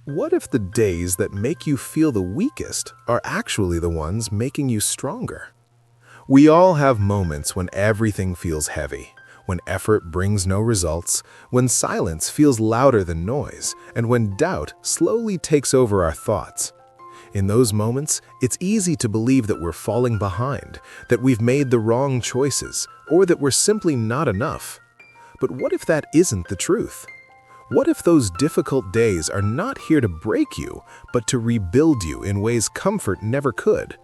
What if the days that make you feel the weakest are actually the ones making you stronger? We all have moments when everything feels heavy, when effort brings no results, when silence feels louder than noise, and when doubt slowly takes over our thoughts. In those moments, it's easy to believe that we're falling behind, that we've made the wrong choices, or that we're simply not enough. But what if that isn't the truth? What if those difficult days are not here to break you, but to rebuild you in ways comfort never could?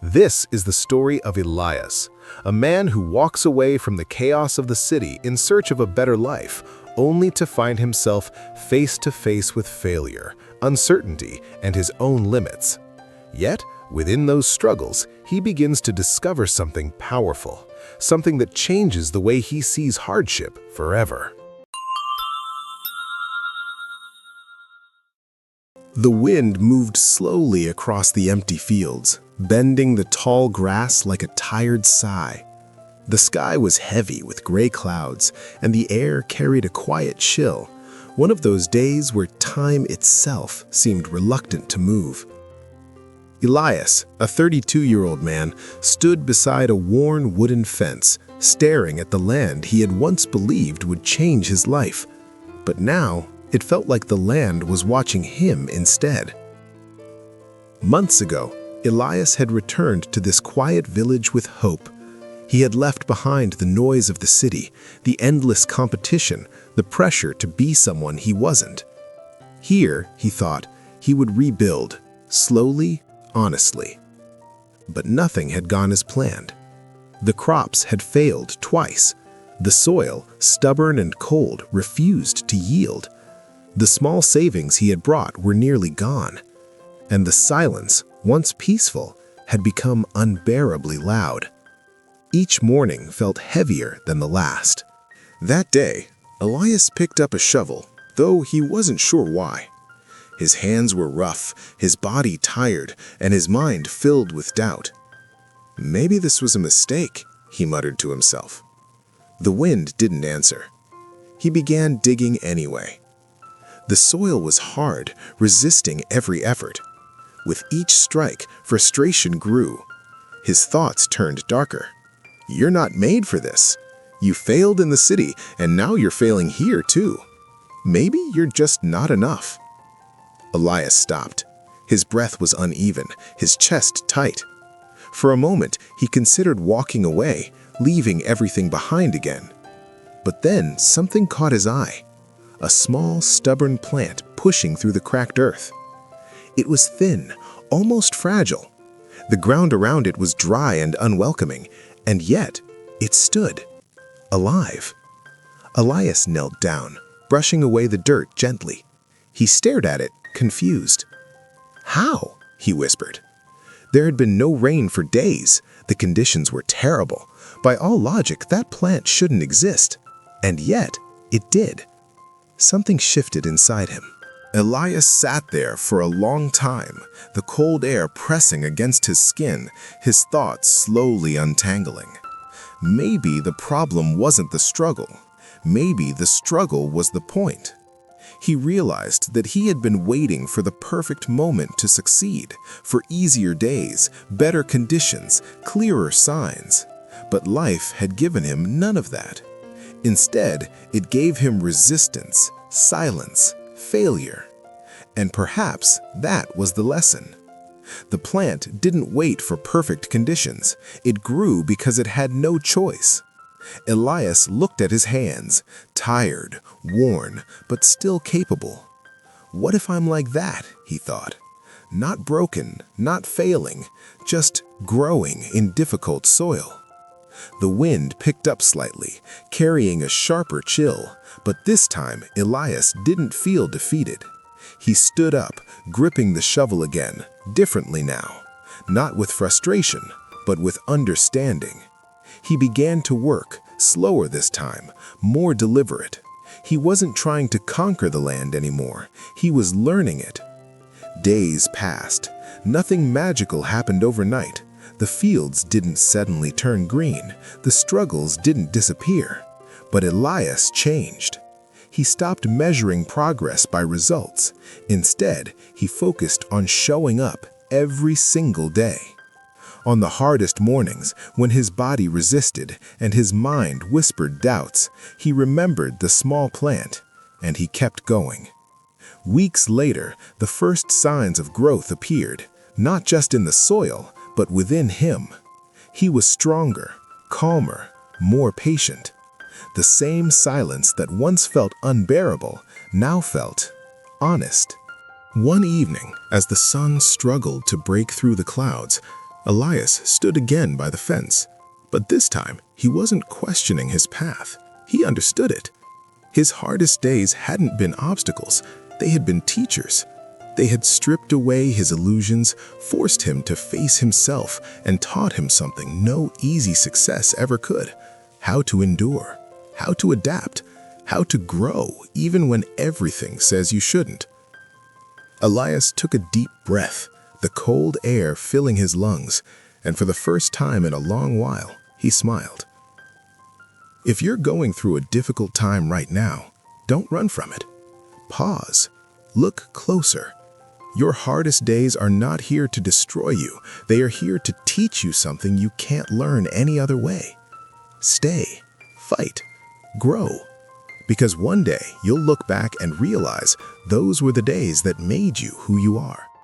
This is the story of Elias, a man who walks away from the chaos of the city in search of a better life, only to find himself face to face with failure, uncertainty, and his own limits. Yet, within those struggles, he begins to discover something powerful, something that changes the way he sees hardship forever. The wind moved slowly across the empty fields, bending the tall grass like a tired sigh. The sky was heavy with gray clouds, and the air carried a quiet chill, one of those days where time itself seemed reluctant to move. Elias, a 32-year-old man, stood beside a worn wooden fence, staring at the land he had once believed would change his life. But now, it felt like the land was watching him instead. Months ago, Elias had returned to this quiet village with hope. He had left behind the noise of the city, the endless competition, the pressure to be someone he wasn't. Here, he thought, he would rebuild, slowly, honestly. But nothing had gone as planned. The crops had failed twice. The soil, stubborn and cold, refused to yield. The small savings he had brought were nearly gone, and the silence, once peaceful, had become unbearably loud. Each morning felt heavier than the last. That day, Elias picked up a shovel, though he wasn't sure why. His hands were rough, his body tired, and his mind filled with doubt. Maybe this was a mistake, he muttered to himself. The wind didn't answer. He began digging anyway. The soil was hard, resisting every effort. With each strike, frustration grew. His thoughts turned darker. You're not made for this. You failed in the city, and now you're failing here too. Maybe you're just not enough. Elias stopped. His breath was uneven, his chest tight. For a moment, he considered walking away, leaving everything behind again. But then something caught his eye. A small, stubborn plant pushing through the cracked earth. It was thin, almost fragile. The ground around it was dry and unwelcoming, and yet it stood, alive. Elias knelt down, brushing away the dirt gently. He stared at it, confused. "How?" he whispered. There had been no rain for days. The conditions were terrible. By all logic, that plant shouldn't exist. And yet, it did. Something shifted inside him. Elias sat there for a long time, the cold air pressing against his skin, his thoughts slowly untangling. Maybe the problem wasn't the struggle. Maybe the struggle was the point. He realized that he had been waiting for the perfect moment to succeed, for easier days, better conditions, clearer signs. But life had given him none of that. Instead, it gave him resistance, silence, failure. And perhaps that was the lesson. The plant didn't wait for perfect conditions. It grew because it had no choice. Elias looked at his hands, tired, worn, but still capable. What if I'm like that, he thought. Not broken, not failing, just growing in difficult soil. The wind picked up slightly, carrying a sharper chill, but this time Elias didn't feel defeated. He stood up, gripping the shovel again, differently now, not with frustration, but with understanding. He began to work, slower this time, more deliberate. He wasn't trying to conquer the land anymore. He was learning it. Days passed. Nothing magical happened overnight. The fields didn't suddenly turn green. The struggles didn't disappear. But Elias changed. He stopped measuring progress by results. Instead, he focused on showing up every single day. On the hardest mornings, when his body resisted and his mind whispered doubts, he remembered the small plant, and he kept going. Weeks later, the first signs of growth appeared, not just in the soil, but within him. He was stronger, calmer, more patient. The same silence that once felt unbearable now felt honest. One evening, as the sun struggled to break through the clouds, Elias stood again by the fence. But this time, he wasn't questioning his path. He understood it. His hardest days hadn't been obstacles. They had been teachers. They had stripped away his illusions, forced him to face himself, and taught him something no easy success ever could: how to endure, how to adapt, how to grow even when everything says you shouldn't. Elias took a deep breath, the cold air filling his lungs, and for the first time in a long while, he smiled. If you're going through a difficult time right now, don't run from it. Pause. Look closer. Your hardest days are not here to destroy you. They are here to teach you something you can't learn any other way. Stay, fight, grow. Because one day you'll look back and realize those were the days that made you who you are.